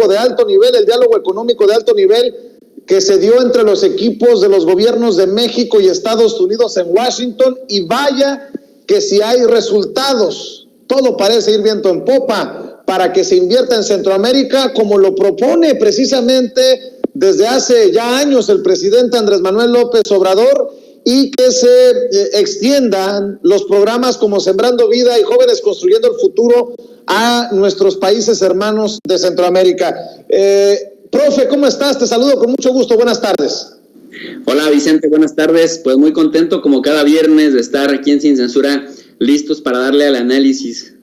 diálogo de alto nivel, el diálogo económico de alto nivel que se dio entre los equipos de los gobiernos de México y Estados Unidos en Washington, y vaya que si hay resultados, todo parece ir viento en popa para que se invierta en Centroamérica, como lo propone precisamente desde hace ya años el presidente Andrés Manuel López Obrador, y que se extiendan los programas como Sembrando Vida y Jóvenes Construyendo el Futuro a nuestros países hermanos de Centroamérica. Profe, ¿cómo estás? Te saludo con mucho gusto. Buenas tardes. Hola Vicente, buenas tardes. Pues muy contento como cada viernes de estar aquí en Sin Censura, listos para darle al análisis.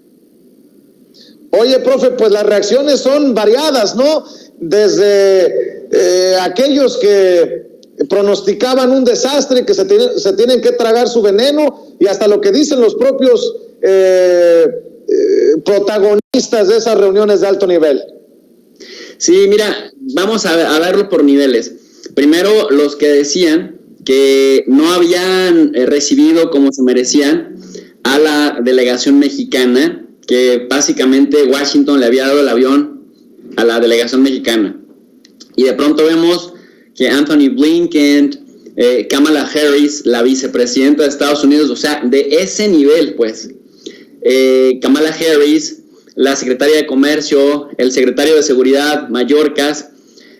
Oye, profe, pues las reacciones son variadas, ¿no? Desde aquellos que pronosticaban un desastre, que se tienen que tragar su veneno, y hasta lo que dicen los propios protagonistas de esas reuniones de alto nivel. Sí, mira, vamos a darlo por niveles. Primero, los que decían que no habían recibido como se merecían a la delegación mexicana, que básicamente Washington le había dado el avión a la delegación mexicana. Y de pronto vemos que Anthony Blinken, Kamala Harris, la vicepresidenta de Estados Unidos, o sea, de ese nivel, pues, Kamala Harris, la secretaria de Comercio, el secretario de Seguridad, Mayorkas,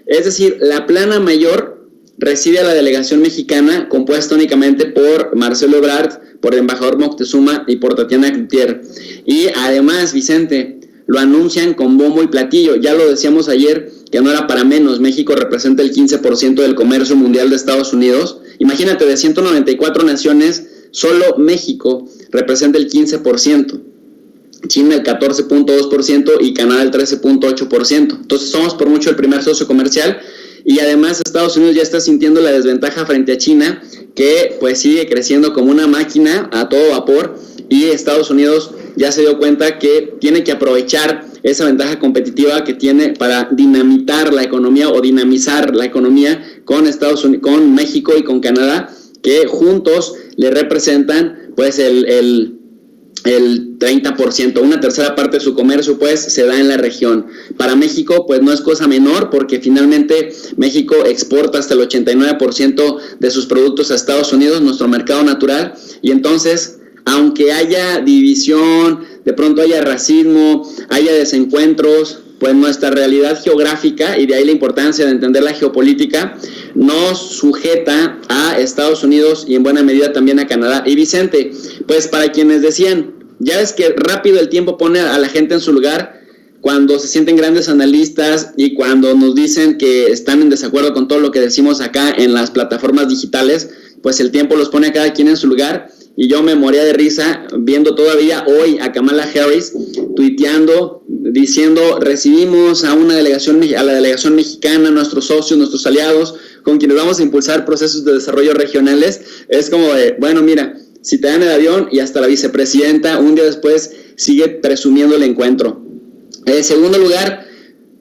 es decir, la plana mayor recibe a la delegación mexicana, compuesta únicamente por Marcelo Ebrard, por el embajador Moctezuma y por Tatiana Cloutier. Y además, Vicente, lo anuncian con bombo y platillo. Ya lo decíamos ayer, que no era para menos. México representa el 15% del comercio mundial de Estados Unidos. Imagínate, de 194 naciones, solo México representa el 15%. China el 14.2% y Canadá el 13.8%. Entonces somos por mucho el primer socio comercial, y además Estados Unidos ya está sintiendo la desventaja frente a China, que pues sigue creciendo como una máquina a todo vapor, y Estados Unidos ya se dio cuenta que tiene que aprovechar esa ventaja competitiva que tiene para dinamitar la economía o dinamizar la economía con Estados Unidos, con México y con Canadá, que juntos le representan pues el 30%, una tercera parte de su comercio pues se da en la región. Para México pues no es cosa menor, porque finalmente México exporta hasta el 89% de sus productos a Estados Unidos, nuestro mercado natural, y entonces aunque haya división, de pronto haya racismo, haya desencuentros, pues nuestra realidad geográfica, y de ahí la importancia de entender la geopolítica, nos sujeta a Estados Unidos y en buena medida también a Canadá. Y Vicente, pues para quienes decían, ya ves que rápido el tiempo pone a la gente en su lugar, cuando se sienten grandes analistas y cuando nos dicen que están en desacuerdo con todo lo que decimos acá en las plataformas digitales, pues el tiempo los pone a cada quien en su lugar. Y yo me moría de risa viendo todavía hoy a Kamala Harris tuiteando, diciendo: recibimos a la delegación mexicana, nuestros socios, nuestros aliados, con quienes vamos a impulsar procesos de desarrollo regionales. Es como de, bueno, mira, si te dan el avión, y hasta la vicepresidenta un día después sigue presumiendo el encuentro. En segundo lugar,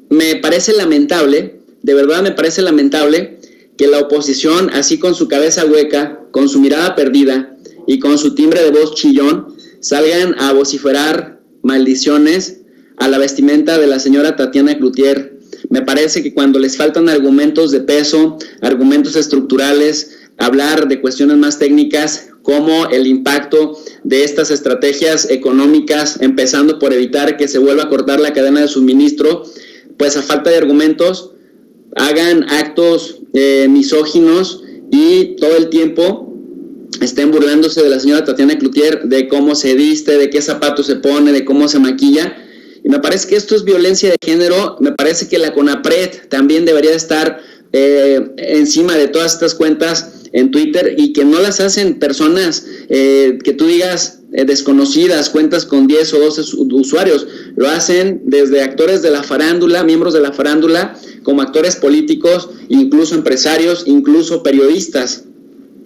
me parece lamentable, de verdad me parece lamentable, que la oposición, así con su cabeza hueca, con su mirada perdida y con su timbre de voz chillón, salgan a vociferar maldiciones a la vestimenta de la señora Tatiana Cloutier. Me parece que cuando les faltan argumentos de peso, argumentos estructurales, hablar de cuestiones más técnicas, como el impacto de estas estrategias económicas, empezando por evitar que se vuelva a cortar la cadena de suministro, pues a falta de argumentos, hagan actos misóginos y todo el tiempo estén burlándose de la señora Tatiana Cloutier, de cómo se viste, de qué zapatos se pone, de cómo se maquilla. Y me parece que esto es violencia de género. Me parece que la CONAPRED también debería estar encima de todas estas cuentas en Twitter, y que no las hacen personas que tú digas desconocidas, cuentas con 10 o 12 usuarios. Lo hacen desde actores de la farándula, miembros de la farándula, como actores políticos, incluso empresarios, incluso periodistas.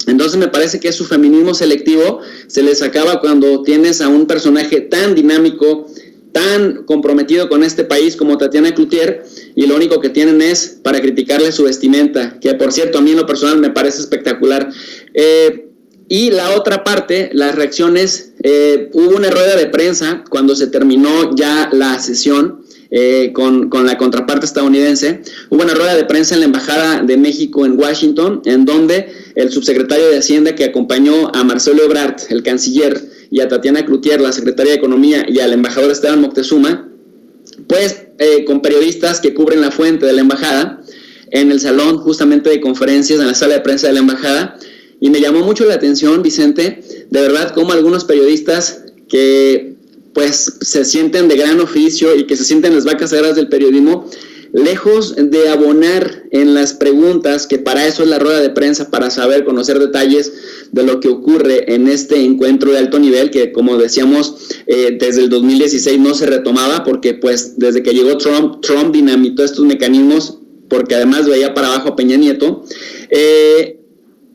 Entonces me parece que su feminismo selectivo se les acaba cuando tienes a un personaje tan dinámico, tan comprometido con este país como Tatiana Cloutier, y lo único que tienen es para criticarle su vestimenta, que por cierto a mí en lo personal me parece espectacular. Y la otra parte, las reacciones, hubo una rueda de prensa cuando se terminó ya la sesión con la contraparte estadounidense. Hubo una rueda de prensa en la Embajada de México en Washington, en donde el subsecretario de Hacienda, que acompañó a Marcelo Ebrard, el canciller, y a Tatiana Cloutier, la secretaria de Economía, y al embajador Esteban Moctezuma, pues con periodistas que cubren la fuente de la embajada, en el salón justamente de conferencias, en la sala de prensa de la embajada, y me llamó mucho la atención, Vicente, de verdad, cómo algunos periodistas que pues se sienten de gran oficio y que se sienten las vacas sagras del periodismo, lejos de abonar en las preguntas, que para eso es la rueda de prensa, para saber, conocer detalles de lo que ocurre en este encuentro de alto nivel, que como decíamos, desde el 2016 no se retomaba, porque pues desde que llegó Trump dinamitó estos mecanismos, porque además veía para abajo a Peña Nieto.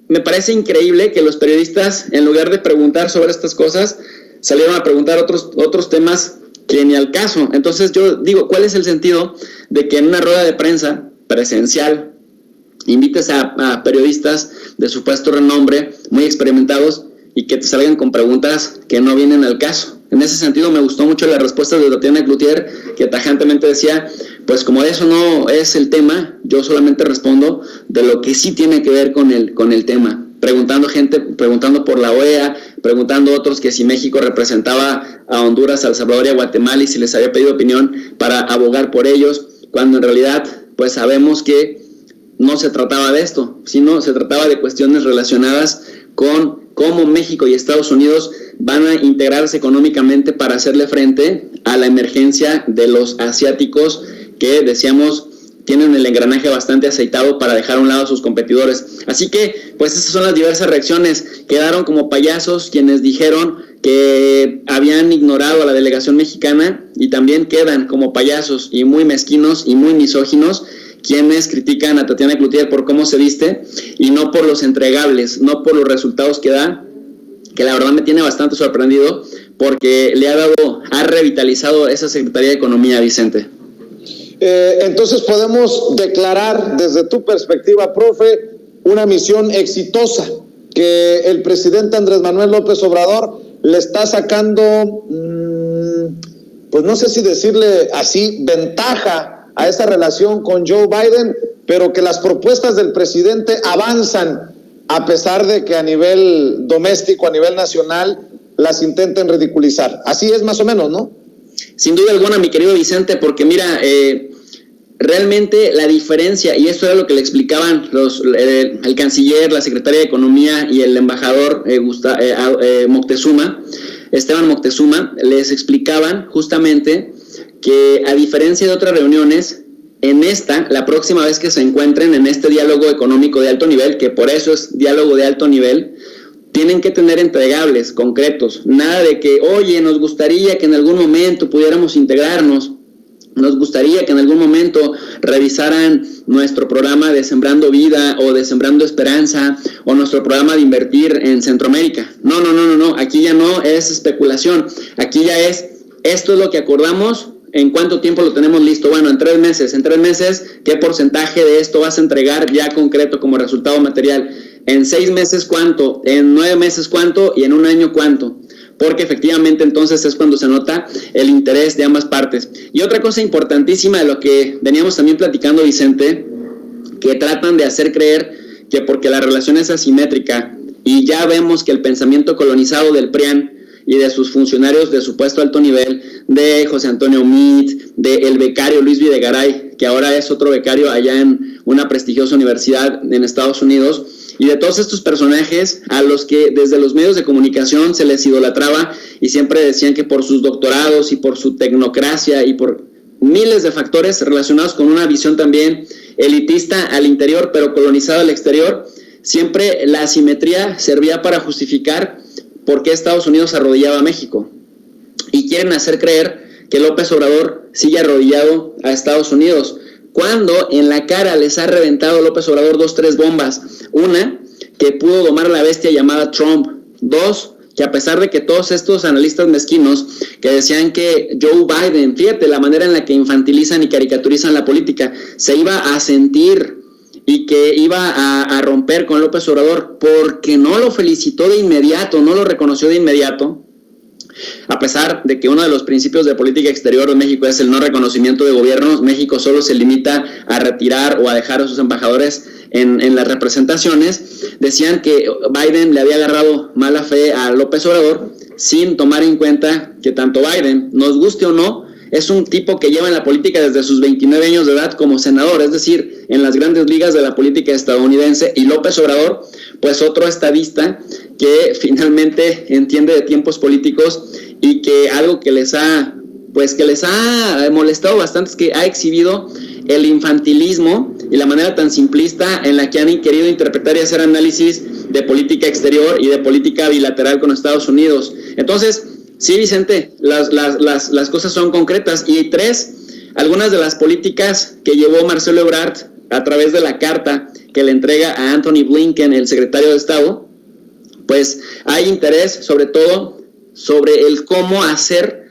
Me parece increíble que los periodistas, en lugar de preguntar sobre estas cosas, salieron a preguntar otros temas que ni al caso. Entonces yo digo, ¿cuál es el sentido de que en una rueda de prensa presencial invites a periodistas de supuesto renombre, muy experimentados, y que te salgan con preguntas que no vienen al caso? En ese sentido me gustó mucho la respuesta de Tatiana Cloutier, que tajantemente decía, pues como eso no es el tema, yo solamente respondo de lo que sí tiene que ver con el tema. Preguntando por la OEA, preguntando a otros que si México representaba a Honduras, a El Salvador y a Guatemala, y si les había pedido opinión para abogar por ellos, cuando en realidad pues sabemos que no se trataba de esto, sino se trataba de cuestiones relacionadas con cómo México y Estados Unidos van a integrarse económicamente para hacerle frente a la emergencia de los asiáticos, que decíamos tienen el engranaje bastante aceitado para dejar a un lado a sus competidores. Así que, pues esas son las diversas reacciones. Quedaron como payasos quienes dijeron que habían ignorado a la delegación mexicana, y también quedan como payasos y muy mezquinos y muy misóginos quienes critican a Tatiana Cloutier por cómo se viste y no por los entregables, no por los resultados que da, que la verdad me tiene bastante sorprendido, porque ha revitalizado esa Secretaría de Economía, Vicente. Entonces podemos declarar desde tu perspectiva, profe, una misión exitosa, que el presidente Andrés Manuel López Obrador le está sacando, pues no sé si decirle así, ventaja a esta relación con Joe Biden, pero que las propuestas del presidente avanzan a pesar de que a nivel doméstico, a nivel nacional, las intenten ridiculizar. Así es más o menos, ¿no? Sin duda alguna, mi querido Vicente, porque mira, realmente la diferencia, y esto era lo que le explicaban el canciller, la secretaria de Economía y el embajador Esteban Moctezuma, les explicaban justamente que a diferencia de otras reuniones, en la próxima vez que se encuentren en este diálogo económico de alto nivel, que por eso es diálogo de alto nivel, tienen que tener entregables, concretos. Nada de que, oye, nos gustaría que en algún momento pudiéramos integrarnos, nos gustaría que en algún momento revisaran nuestro programa de Sembrando Vida o de Sembrando Esperanza o nuestro programa de invertir en Centroamérica. No, aquí ya no es especulación, aquí ya es, esto es lo que acordamos. ¿En cuánto tiempo lo tenemos listo? Bueno, en 3 meses. En 3 meses, ¿qué porcentaje de esto vas a entregar ya concreto como resultado material? En 6 meses, ¿cuánto? En 9 meses, ¿cuánto? Y en 1 año, ¿cuánto? Porque efectivamente entonces es cuando se nota el interés de ambas partes. Y otra cosa importantísima de lo que veníamos también platicando, Vicente, que tratan de hacer creer que porque la relación es asimétrica, y ya vemos que el pensamiento colonizado del PRIAN y de sus funcionarios de supuesto alto nivel, de José Antonio Meade, del becario Luis Videgaray, que ahora es otro becario allá en una prestigiosa universidad en Estados Unidos, y de todos estos personajes a los que desde los medios de comunicación se les idolatraba y siempre decían que por sus doctorados y por su tecnocracia y por miles de factores relacionados con una visión también elitista al interior pero colonizada al exterior, siempre la asimetría servía para justificar por qué Estados Unidos arrodillaba a México. Y quieren hacer creer que López Obrador sigue arrodillado a Estados Unidos, cuando en la cara les ha reventado López Obrador 2-3 bombas. Una, que pudo domar a la bestia llamada Trump. 2, que a pesar de que todos estos analistas mezquinos que decían que Joe Biden, fíjate la manera en la que infantilizan y caricaturizan la política, se iba a sentir y que iba a romper con López Obrador porque no lo felicitó de inmediato, no lo reconoció de inmediato, A pesar de que uno de los principios de política exterior de México es el no reconocimiento de gobiernos, México solo se limita a retirar o a dejar a sus embajadores en las representaciones. Decían que Biden le había agarrado mala fe a López Obrador sin tomar en cuenta que tanto Biden, nos guste o no, es un tipo que lleva en la política desde sus 29 años de edad como senador, es decir, en las grandes ligas de la política estadounidense, y López Obrador, pues otro estadista que finalmente entiende de tiempos políticos y que algo que les ha molestado bastante es que ha exhibido el infantilismo y la manera tan simplista en la que han querido interpretar y hacer análisis de política exterior y de política bilateral con Estados Unidos. Entonces, sí, Vicente, las cosas son concretas. Y algunas de las políticas que llevó Marcelo Ebrard a través de la carta que le entrega a Anthony Blinken, el secretario de Estado, pues hay interés sobre todo sobre el cómo hacer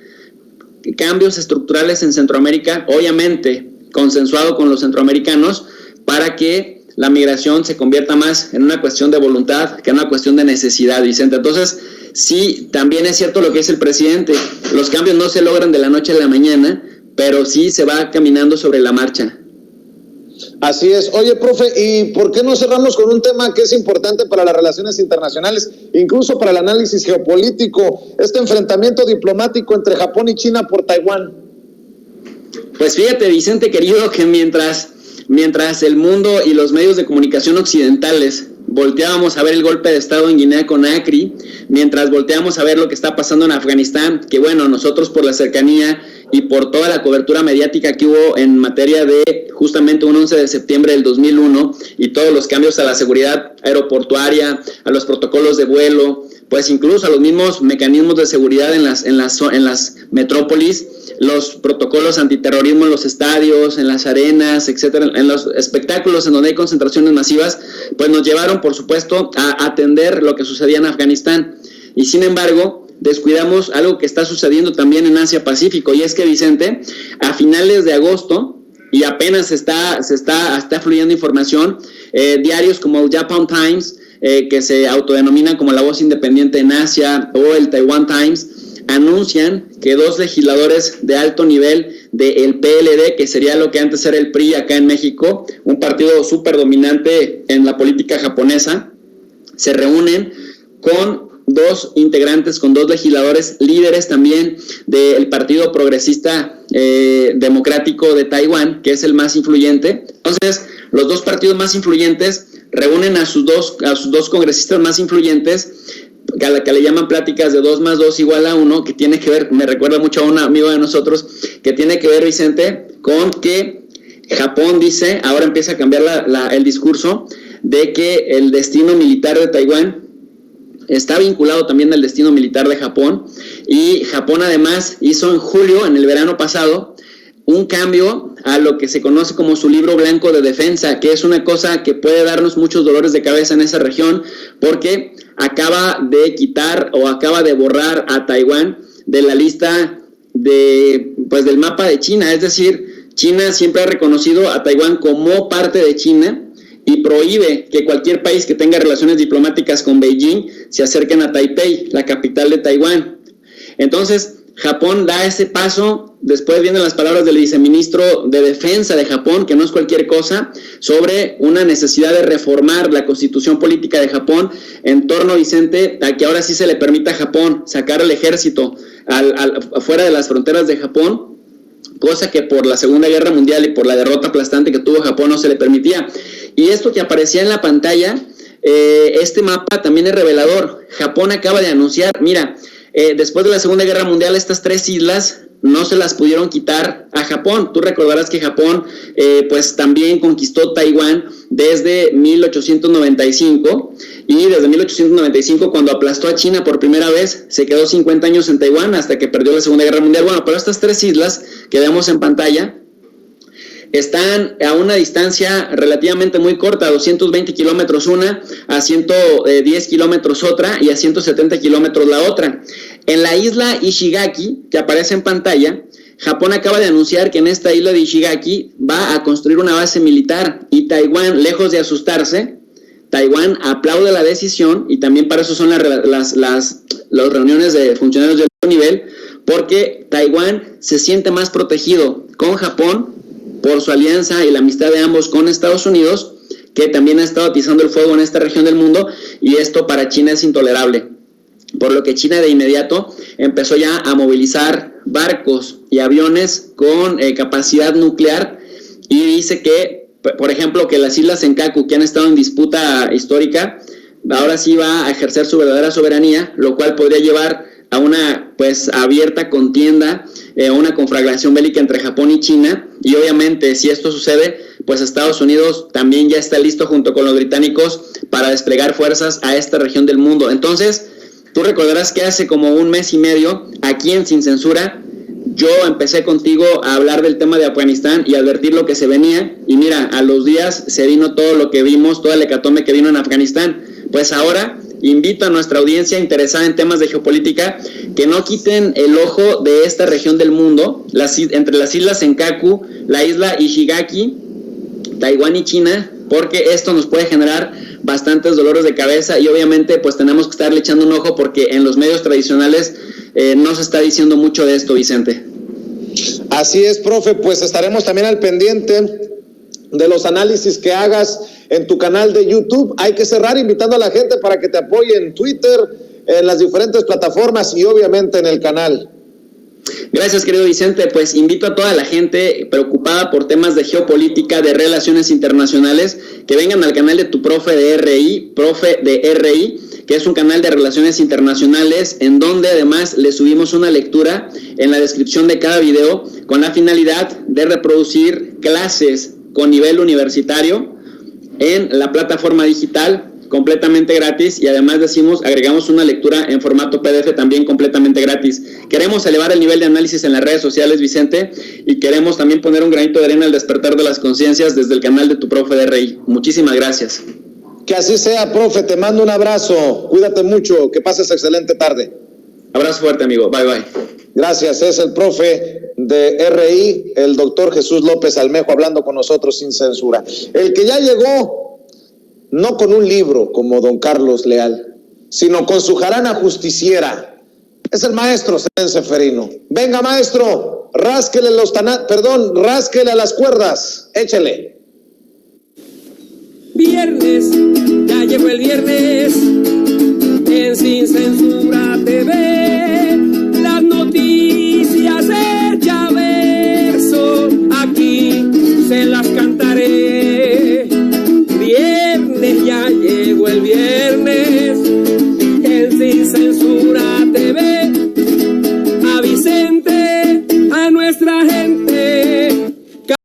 cambios estructurales en Centroamérica, obviamente consensuado con los centroamericanos, para que la migración se convierta más en una cuestión de voluntad que en una cuestión de necesidad, Vicente. Entonces, sí, también es cierto lo que dice el presidente, los cambios no se logran de la noche a la mañana, pero sí se va caminando sobre la marcha. Así es. Oye, profe, ¿y por qué no cerramos con un tema que es importante para las relaciones internacionales, incluso para el análisis geopolítico, este enfrentamiento diplomático entre Japón y China por Taiwán? Pues fíjate, Vicente querido, que mientras el mundo y los medios de comunicación occidentales volteábamos a ver el golpe de Estado en Guinea-Conakry, mientras volteamos a ver lo que está pasando en Afganistán, que bueno, nosotros por la cercanía y por toda la cobertura mediática que hubo en materia de justamente un 11 de septiembre del 2001 y todos los cambios a la seguridad aeroportuaria, a los protocolos de vuelo, pues incluso a los mismos mecanismos de seguridad en las metrópolis, los protocolos antiterrorismo en los estadios, en las arenas, etcétera, en los espectáculos en donde hay concentraciones masivas, pues nos llevaron, por supuesto, a atender lo que sucedía en Afganistán. Y sin embargo, descuidamos algo que está sucediendo también en Asia-Pacífico, y es que, Vicente, a finales de agosto, y apenas está fluyendo información, diarios como el Japan Times, que se autodenominan como la voz independiente en Asia, o el Taiwan Times, anuncian que 2 legisladores de alto nivel del PLD, que sería lo que antes era el PRI acá en México, un partido súper dominante en la política japonesa, se reúnen con 2 integrantes, con 2 legisladores líderes también del Partido Progresista Democrático de Taiwán, que es el más influyente. Entonces, los 2 partidos más influyentes reúnen a sus dos congresistas más influyentes, a la que le llaman pláticas de 2 más 2 igual a 1, que tiene que ver, me recuerda mucho a un amigo de nosotros, que tiene que ver, Vicente, con que Japón dice, ahora empieza a cambiar el discurso, de que el destino militar de Taiwán está vinculado también al destino militar de Japón, y Japón además hizo en julio, en el verano pasado, un cambio a lo que se conoce como su libro blanco de defensa, que es una cosa que puede darnos muchos dolores de cabeza en esa región, porque acaba de quitar o acaba de borrar a Taiwán de la lista del mapa de China. Es decir, China siempre ha reconocido a Taiwán como parte de China y prohíbe que cualquier país que tenga relaciones diplomáticas con Beijing se acerquen a Taipei, la capital de Taiwán. Entonces, Japón da ese paso, después vienen las palabras del viceministro de Defensa de Japón, que no es cualquier cosa, sobre una necesidad de reformar la constitución política de Japón en torno, Vicente, a que ahora sí se le permita a Japón sacar el ejército afuera de las fronteras de Japón, cosa que por la Segunda Guerra Mundial y por la derrota aplastante que tuvo Japón no se le permitía. Y esto que aparecía en la pantalla, este mapa también es revelador. Japón acaba de anunciar, mira, después de la Segunda Guerra Mundial, estas 3 islas no se las pudieron quitar a Japón. Tú recordarás que Japón pues también conquistó Taiwán desde 1895, y desde 1895, cuando aplastó a China por primera vez, se quedó 50 años en Taiwán hasta que perdió la Segunda Guerra Mundial. Bueno, pero estas 3 islas que vemos en pantalla están a una distancia relativamente muy corta, 220 kilómetros una, a 110 kilómetros otra y a 170 kilómetros la otra. En la isla Ishigaki, que aparece en pantalla, Japón acaba de anunciar que en esta isla de Ishigaki va a construir una base militar, y Taiwán, lejos de asustarse, Taiwán aplaude la decisión, y también para eso son las reuniones de funcionarios del nivel, porque Taiwán se siente más protegido con Japón por su alianza y la amistad de ambos con Estados Unidos, que también ha estado atizando el fuego en esta región del mundo, y esto para China es intolerable. Por lo que China de inmediato empezó ya a movilizar barcos y aviones con capacidad nuclear, y dice que, por ejemplo, que las islas Senkaku, que han estado en disputa histórica, ahora sí va a ejercer su verdadera soberanía, lo cual podría llevar a una pues abierta contienda, una conflagración bélica entre Japón y China. Y obviamente, si esto sucede, pues Estados Unidos también ya está listo junto con los británicos para desplegar fuerzas a esta región del mundo. Entonces, tú recordarás que hace como un mes y medio, aquí en Sin Censura, yo empecé contigo a hablar del tema de Afganistán y advertir lo que se venía, y mira, a los días se vino todo lo que vimos, toda la hecatombe que vino en Afganistán. Pues ahora invito a nuestra audiencia interesada en temas de geopolítica que no quiten el ojo de esta región del mundo, entre las islas Senkaku, la isla Ishigaki, Taiwán y China, porque esto nos puede generar bastantes dolores de cabeza, y obviamente pues tenemos que estarle echando un ojo, porque en los medios tradicionales no se está diciendo mucho de esto, Vicente. Así es, profe, pues estaremos también al pendiente de los análisis que hagas en tu canal de YouTube. Hay que cerrar invitando a la gente para que te apoye en Twitter, en las diferentes plataformas y obviamente en el canal. Gracias, querido Vicente. Pues invito a toda la gente preocupada por temas de geopolítica, de relaciones internacionales, que vengan al canal de tu profe de RI, que es un canal de relaciones internacionales, en donde además le subimos una lectura en la descripción de cada video, con la finalidad de reproducir clases con nivel universitario en la plataforma digital, completamente gratis, y además agregamos una lectura en formato PDF también completamente gratis. Queremos elevar el nivel de análisis en las redes sociales, Vicente, y queremos también poner un granito de arena al despertar de las conciencias desde el canal de tu profe de RI. Muchísimas gracias. Que así sea, profe, te mando un abrazo, cuídate mucho, que pases excelente tarde. Abrazo fuerte, amigo, bye bye. Gracias, es el profe de RI, el doctor Jesús López Almejo, hablando con nosotros sin censura. El que ya llegó, no con un libro como don Carlos Leal, sino con su jarana justiciera, es el maestro Zen Seferino. Venga, maestro, rásquele a las cuerdas, échele. Viernes, ya llegó el viernes, en Sin Censura TV, las noticias hechas verso, aquí